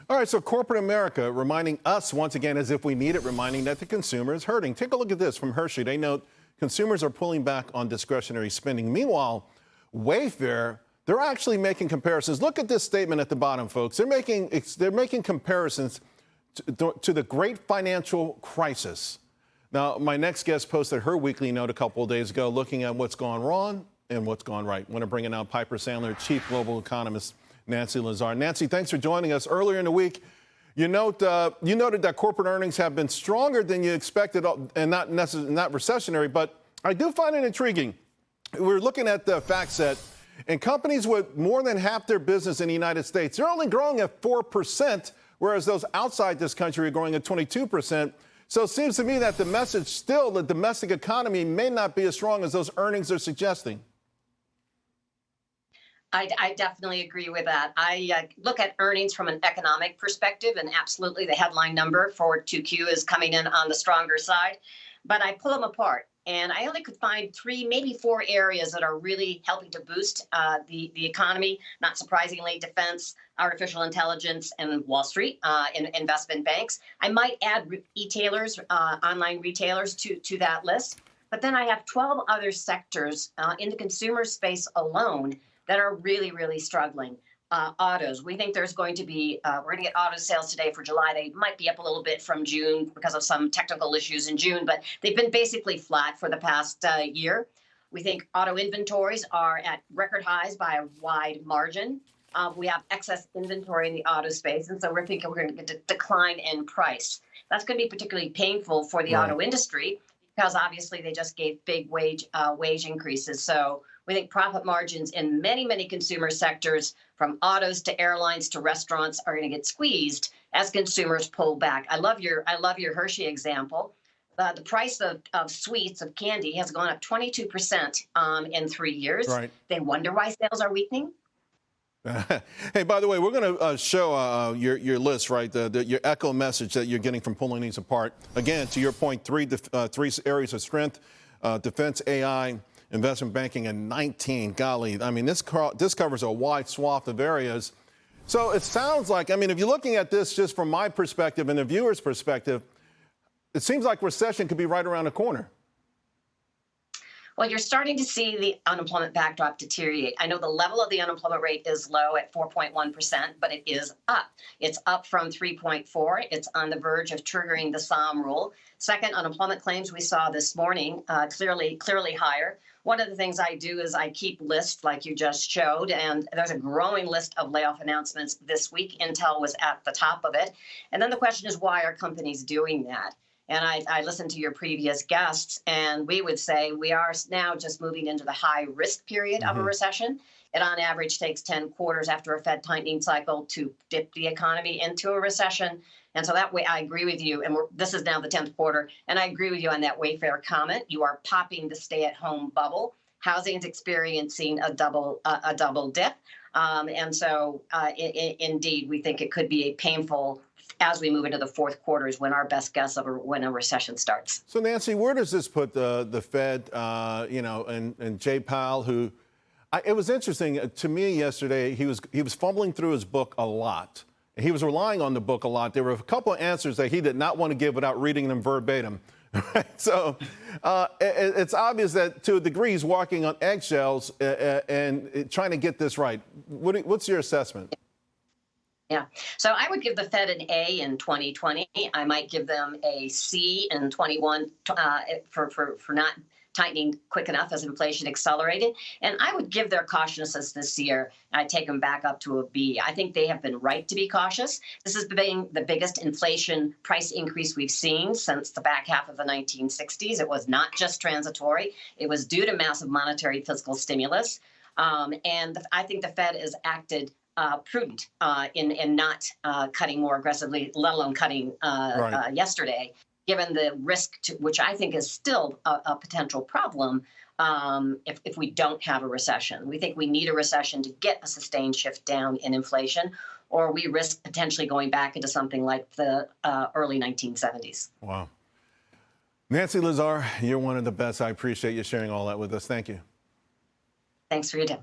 All right, so corporate America reminding us once again, as if we need it, reminding that the consumer is hurting. Take a look at this from Hershey. They note consumers are pulling back on discretionary spending. Meanwhile, Wayfair, they're actually making comparisons. Look at this statement at the bottom, folks. They're making comparisons to the great financial crisis. Now, my next guest posted her weekly note a couple of days ago looking at what's gone wrong and what's gone right. I want to bring in now Piper Sandler, Chief Global Economist, Nancy Lazar. Nancy, thanks for joining us. Earlier in the week, you noted that corporate earnings have been stronger than you expected and not recessionary, but I do find it intriguing. We're looking at the fact set, and companies with more than half their business in the United States, they're only growing at 4%, whereas those outside this country are growing at 22%. So it seems to me that the message still, the domestic economy may not be as strong as those earnings are suggesting. I definitely agree with that. I look at earnings from an economic perspective, and absolutely the headline number for 2Q is coming in on the stronger side. But I pull them apart, and I only could find 3, maybe 4 areas that are really helping to boost the economy. Not surprisingly, defense, artificial intelligence, and Wall Street, investment banks. I might add retailers, online retailers to that list. But then I have 12 other sectors in the consumer space alone that are really, really struggling. Autos, we think there's going to be, we're going to get auto sales today for July. They might be up a little bit from June because of some technical issues in June, but they've been basically flat for the past year. We think auto inventories are at record highs by a wide margin. We have excess inventory in the auto space, and so we're thinking we're going to get a decline in price. That's going to be particularly painful for the auto industry because obviously they just gave big wage increases. So we think profit margins in many, many consumer sectors, from autos to airlines to restaurants, are going to get squeezed as consumers pull back. I love your Hershey example. The price of sweets, of candy, has gone up 22% in 3 years. Right. They wonder why sales are weakening. Hey, by the way, we're going to show your list, right? Your echo message that you're getting from pulling these apart. Again, to your point, three areas of strength: defense, AI, investment banking, and 19. Golly, I mean, this covers a wide swath of areas. So it sounds like, I mean, if you're looking at this just from my perspective and the viewer's perspective, it seems like recession could be right around the corner. Well, you're starting to see the unemployment backdrop deteriorate. I know the level of the unemployment rate is low at 4.1%, but it is up. It's up from 3.4. It's on the verge of triggering the SOM rule. Second, unemployment claims we saw this morning, clearly higher. One of the things I do is I keep lists like you just showed, and there's a growing list of layoff announcements this week. Intel was at the top of it. And then the question is, why are companies doing that? And I listened to your previous guests, and we would say we are now just moving into the high risk period of a recession. It on average takes 10 quarters after a Fed tightening cycle to dip the economy into a recession. And so that way I agree with you. And this is now the 10th quarter. And I agree with you on that Wayfair comment. You are popping the stay-at-home bubble. Housing is experiencing a double dip. And so indeed, we think it could be a painful as we move into the fourth quarter is when our best guess of when a recession starts. So, Nancy, where does this put the Fed, and Jay Powell, who it was interesting to me yesterday. He was fumbling through his book a lot. He was relying on the book a lot. There were a couple of answers that he did not want to give without reading them verbatim. So it's obvious that to a degree he's walking on eggshells and trying to get this right. What's your assessment? Yeah. So I would give the Fed an A in 2020. I might give them a C in 21 for not tightening quick enough as inflation accelerated. And I would give their cautiousness this year. I'd take them back up to a B. I think they have been right to be cautious. This has been the biggest inflation price increase we've seen since the back half of the 1960s. It was not just transitory. It was due to massive monetary fiscal stimulus. And I think the Fed has acted prudent in not cutting more aggressively, let alone cutting yesterday, given the risk, which I think is still a potential problem if we don't have a recession. We think we need a recession to get a sustained shift down in inflation, or we risk potentially going back into something like the early 1970s. Wow. Nancy Lazar, you're one of the best. I appreciate you sharing all that with us. Thank you. Thanks for your time.